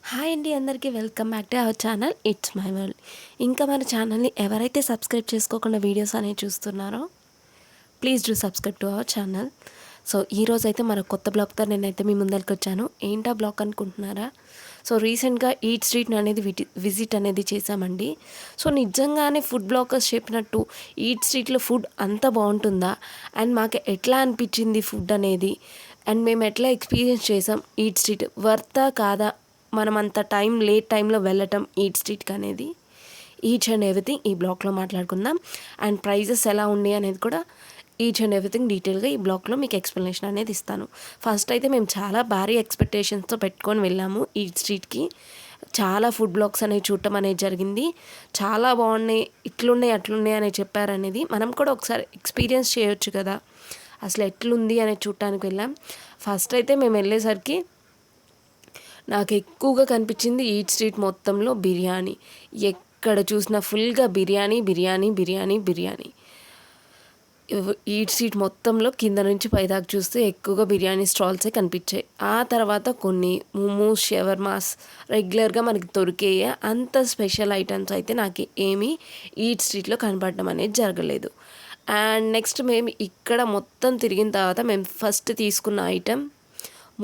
Hi అండి, అందరికీ welcome back to our channel it's my world. ఇంకా మన ఛానల్ని ఎవరైతే సబ్స్క్రైబ్ చేసుకోకుండా వీడియోస్ అనేవి చూస్తున్నారో please do subscribe to our channel. So ఈరోజు అయితే మన కొత్త బ్లాగ్తో నేనైతే మీ ముందరికి వచ్చాను. ఏంటా బ్లాగ్ అనుకుంటున్నారా? సో రీసెంట్గా ఈట్ స్ట్రీట్ అనేది విజిట్ అనేది చేశామండి. సో నిజంగానే ఫుడ్ బ్లాగర్స్ చెప్పినట్టు ఈట్ స్ట్రీట్లో ఫుడ్ అంత బాగుంటుందా, అండ్ మాకు ఎట్లా అనిపించింది ఫుడ్ అనేది, అండ్ మేము ఎట్లా ఎక్స్పీరియన్స్ చేసాం, ఈట్ స్ట్రీట్ వర్తా కాదా, మనం అంత లేట్ టైంలో వెళ్ళటం ఈట్ స్ట్రీట్కి అనేది, ఈచ్ అండ్ ఎవ్రీథింగ్ ఈ బ్లాగ్లో మాట్లాడుకుందాం. అండ్ ప్రైజెస్ ఎలా ఉన్నాయి అనేది కూడా ఈచ్ అండ్ ఎవ్రీథింగ్ డీటెయిల్గా ఈ బ్లాగ్లో మీకు ఎక్స్ప్లెనేషన్ అనేది ఇస్తాను. ఫస్ట్ అయితే మేము చాలా భారీ ఎక్స్పెక్టేషన్స్తో పెట్టుకొని వెళ్ళాము ఈట్ స్ట్రీట్కి. చాలా ఫుడ్ బ్లాగ్స్ అనేవి చూడటం అనేది జరిగింది. చాలా బాగున్నాయి, ఇట్లున్నాయి అట్లున్నాయి అని చెప్పారనేది మనం కూడా ఒకసారి ఎక్స్పీరియన్స్ చేయొచ్చు కదా, అసలు ఎట్లుంది అనేది చూడటానికి వెళ్ళాం. ఫస్ట్ అయితే మేము వెళ్ళేసరికి నాకు ఎక్కువగా కనిపించింది ఈట్ స్ట్రీట్ మొత్తంలో బిర్యానీ. ఎక్కడ చూసినా ఫుల్గా బిర్యానీ బిర్యానీ బిర్యానీ బిర్యానీ. ఈట్ స్ట్రీట్ మొత్తంలో కింద నుంచి పైదాకా చూస్తే ఎక్కువగా బిర్యానీ స్టాల్సే కనిపించాయి. ఆ తర్వాత కొన్ని మోమోస్, షవర్మాస్ రెగ్యులర్గా మనకి దొరికేయే అంత స్పెషల్ ఐటమ్స్ అయితే నాకు ఏమీ ఈట్ స్ట్రీట్లో కనపడడం అనేది జరగలేదు. అండ్ నెక్స్ట్ మేము ఇక్కడ మొత్తం తిరిగిన తర్వాత మేము ఫస్ట్ తీసుకున్న ఐటెం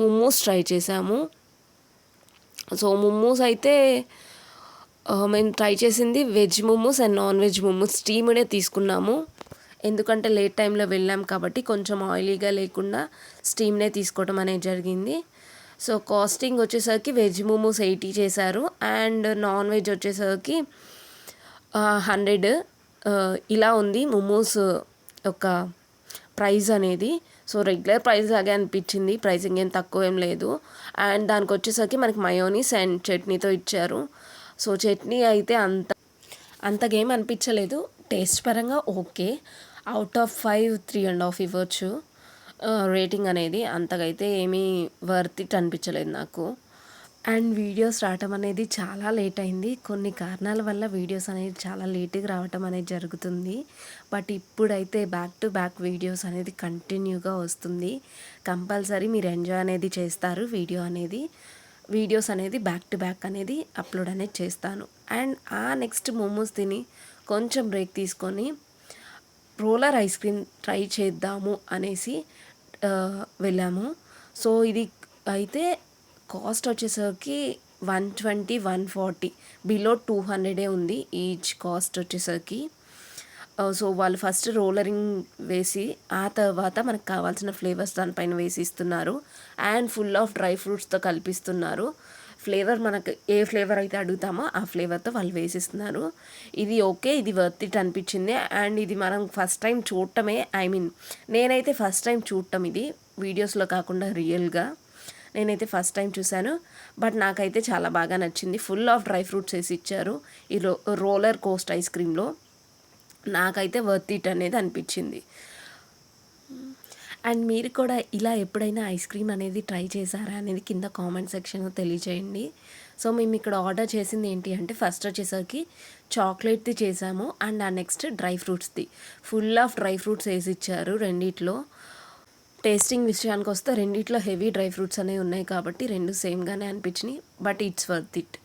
మోమోస్ ట్రై చేసాము. సో మోమోస్ అయితే మేము ట్రై చేసింది veg momos and non veg momos స్టీమ్డే తీసుకున్నాము. ఎందుకంటే లేట్ టైంలో వెళ్ళాం కాబట్టి కొంచెం ఆయిలీగా లేకుండా స్టీమ్నే తీసుకోవడం అనేది జరిగింది. సో కాస్టింగ్ వచ్చేసరికి వెజ్ మోమోస్ 80 చేశారు, అండ్ నాన్ వెజ్ వచ్చేసరికి 100. ఇలా ఉంది మోమోస్ యొక్క ప్రైస్ అనేది. సో రెగ్యులర్ ప్రైస్ లాగే అనిపించింది, ప్రైసింగ్ ఏం తక్కువ ఏం లేదు. అండ్ దానికి వచ్చేసరికి మనకి మయోనీస్ అండ్ చట్నీతో ఇచ్చారు. సో చట్నీ అయితే అంతగా ఏం అనిపించలేదు. టేస్ట్ పరంగా ఓకే, అవుట్ ఆఫ్ 5 3.5 ఇవ్వచ్చు రేటింగ్ అనేది. అంతగా అయితే ఏమీ వర్త్ ఇట్ అనిపించలేదు నాకు. అండ్ వీడియోస్ రావటం అనేది చాలా లేట్ అయింది. కొన్ని కారణాల వల్ల వీడియోస్ అనేది చాలా లేట్గా రావటం అనేది జరుగుతుంది. బట్ ఇప్పుడైతే బ్యాక్ టు బ్యాక్ వీడియోస్ అనేది కంటిన్యూగా వస్తుంది. కంపల్సరీ మీరు ఎంజాయ్ అనేది చేస్తారు. వీడియోస్ అనేది బ్యాక్ టు బ్యాక్ అనేది అప్లోడ్ అనేది చేస్తాను. అండ్ నెక్స్ట్ మోమోస్ తిని కొంచెం బ్రేక్ తీసుకొని రోలర్ ఐస్ క్రీమ్ ట్రై చేద్దాము అనేసి వెళ్ళాము. సో ఇది అయితే కాస్ట్ వచ్చేసరికి 120 140 బిలో 200 ఉంది ఈచ్ కాస్ట్ వచ్చేసరికి. సో వాళ్ళు ఫస్ట్ రోలరింగ్ వేసి ఆ తర్వాత మనకు కావాల్సిన ఫ్లేవర్స్ దానిపైన వేసి ఇస్తున్నారు. అండ్ ఫుల్ ఆఫ్ డ్రై ఫ్రూట్స్తో కల్పిస్తున్నారు. ఫ్లేవర్ మనకు ఏ ఫ్లేవర్ అయితే అడుగుతామో ఆ ఫ్లేవర్తో వాళ్ళు వేసిస్తున్నారు. ఇది ఓకే, ఇది వర్త్ ఇట్ అనిపించింది. అండ్ ఇది మనం ఫస్ట్ టైం చూడటమే, నేనైతే ఫస్ట్ టైం చూడటం ఇది వీడియోస్లో కాకుండా రియల్గా నేనైతే ఫస్ట్ టైం చూశాను. బట్ నాకైతే చాలా బాగా నచ్చింది. ఫుల్ ఆఫ్ డ్రై ఫ్రూట్స్ వేసి ఇచ్చారు ఈ రోలర్ కోస్ట్ ఐస్ క్రీమ్లో. నాకైతే వర్త్ ఇట్ అనేది అనిపించింది. అండ్ మీరు కూడా ఇలా ఎప్పుడైనా ఐస్ క్రీమ్ అనేది ట్రై చేశారా అనేది కింద కామెంట్ సెక్షన్లో తెలియజేయండి. సో మేము ఇక్కడ ఆర్డర్ చేసింది ఏంటి అంటే ఫస్ట్ వచ్చేసరికి చాక్లెట్ది చేసాము, అండ్ నెక్స్ట్ డ్రై ఫ్రూట్స్ది. ఫుల్ ఆఫ్ డ్రై ఫ్రూట్స్ వేసి ఇచ్చారు రెండిట్లో. టేస్టింగ్ విషయానికి వస్తే రెండిట్లో హెవీ డ్రై ఫ్రూట్స్ అనేవి ఉన్నాయి కాబట్టి రెండు సేమ్గానే అనిపించినాయి. But it's worth it.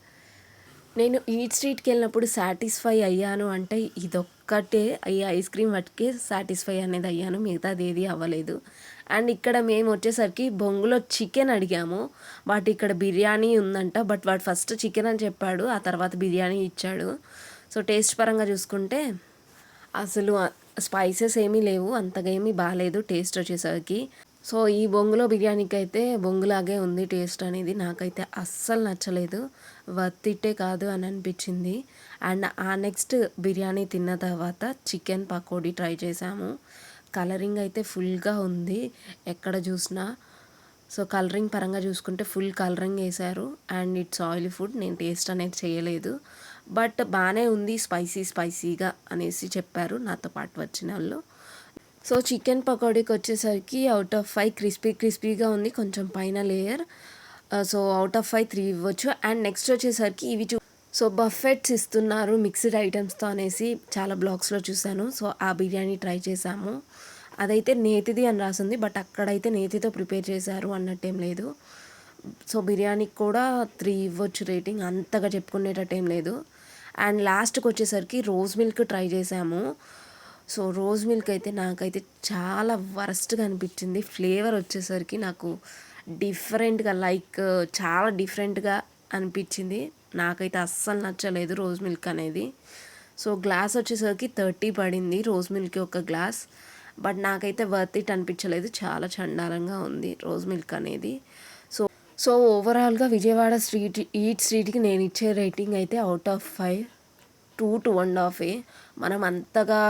నేను ఈట్ స్ట్రీట్కి వెళ్ళినప్పుడు సాటిస్ఫై అయ్యాను అంటే ఇదొక్కటే, ఈ ఐస్ క్రీమ్ వాటికే సాటిస్ఫై అనేది అయ్యాను, మిగతాది ఏది అవ్వలేదు. అండ్ ఇక్కడ మేము వచ్చేసరికి బొంగులో చికెన్ అడిగాము, బట్ ఇక్కడ బిర్యానీ ఉందంట. బట్ వాడు ఫస్ట్ చికెన్ అని చెప్పాడు, ఆ తర్వాత బిర్యానీ ఇచ్చాడు. సో టేస్ట్ పరంగా చూసుకుంటే అసలు స్పైసెస్ ఏమీ లేవు, అంతగా ఏమీ బాగాలేదు టేస్ట్ వచ్చేసరికి. సో ఈ బొంగులో బిర్యానీకి అయితే బొంగులాగే ఉంది టేస్ట్ అనేది. నాకైతే అస్సలు నచ్చలేదు, వర్త్ ఇట్టే కాదు అని అనిపించింది. అండ్ నెక్స్ట్ బిర్యానీ తిన్న తర్వాత చికెన్ పకోడీ ట్రై చేసాము. కలరింగ్ అయితే ఫుల్గా ఉంది ఎక్కడ చూసినా. సో కలరింగ్ పరంగా చూసుకుంటే ఫుల్ కలరింగ్ వేశారు. అండ్ ఇట్స్ ఆయిలీ ఫుడ్, నేను టేస్ట్ అనేది చేయలేదు. బట్ బాగానే ఉంది, స్పైసీగా అనేసి చెప్పారు నాతో పాటు వచ్చిన వాళ్ళు. సో చికెన్ పకోడీకి వచ్చేసరికి అవుట్ ఆఫ్ 5 క్రిస్పీగా ఉంది కొంచెం పైన లేయర్. సో అవుట్ ఆఫ్ 5 3 ఇవ్వచ్చు. అండ్ నెక్స్ట్ వచ్చేసరికి ఇవి సో బఫెట్స్ ఇస్తున్నారు మిక్స్డ్ ఐటమ్స్తో అనేసి చాలా బ్లాగ్స్లో చూశాను. సో ఆ బిర్యానీ ట్రై చేసాము. అదైతే నేతిది అని రాసింది, బట్ అక్కడైతే నేతితో ప్రిపేర్ చేశారు అన్నట్టేం లేదు. సో బిర్యానీకి కూడా 3 ఇవ్వచ్చు రేటింగ్, అంతగా చెప్పుకునేటట్టు ఏం లేదు. అండ్ లాస్ట్కి వచ్చేసరికి రోజ్ మిల్క్ ట్రై చేసాము. సో రోజ్ మిల్క్ అయితే నాకైతే చాలా వరస్ట్గా అనిపించింది. ఫ్లేవర్ వచ్చేసరికి నాకు డిఫరెంట్గా చాలా డిఫరెంట్గా అనిపించింది. నాకైతే అస్సలు నచ్చలేదు రోజ్ మిల్క్ అనేది. సో గ్లాస్ వచ్చేసరికి 30 పడింది రోజ్ మిల్క్ ఒక గ్లాస్. బట్ నాకైతే వర్త్ ఇట్ అనిపించలేదు, చాలా చండాలంగా ఉంది రోజ్ మిల్క్ అనేది. సో సో ఓవరాల్గా విజయవాడ స్ట్రీట్కి నేను ఇచ్చే రేటింగ్ అయితే అవుట్ ఆఫ్ 5 2 2.5. మనం అంతగా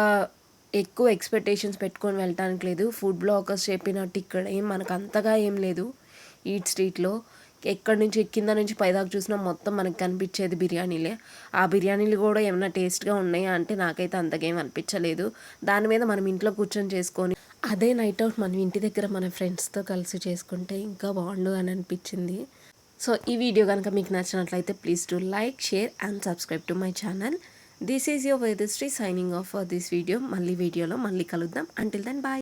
ఎక్కువ ఎక్స్పెక్టేషన్స్ పెట్టుకొని వెళ్ళటానికి లేదు. ఫుడ్ బ్లాగర్స్ చెప్పినట్టు ఇక్కడ మనకు అంతగా ఏం లేదు. ఈట్ స్ట్రీట్లో ఎక్కడి నుంచి కింద నుంచి పైదాకా చూసినా మొత్తం మనకు కనిపించేది బిర్యానీలే. ఆ బిర్యానీలు కూడా ఏమైనా టేస్ట్గా ఉన్నాయా అంటే నాకైతే అంతగేం అనిపించలేదు. దాని మీద మనం ఇంట్లో కూర్చొని చేసుకొని అదే నైట్ అవుట్ మనం ఇంటి దగ్గర మన ఫ్రెండ్స్తో కలిసి చేసుకుంటే ఇంకా బాగుండు అని అనిపించింది. సో ఈ వీడియో కనుక మీకు నచ్చినట్లయితే please to like, share and subscribe to my channel. This is your Vedashree signing off for this video. మళ్ళీ వీడియోలో మళ్ళీ కలుద్దాం. Until then bye.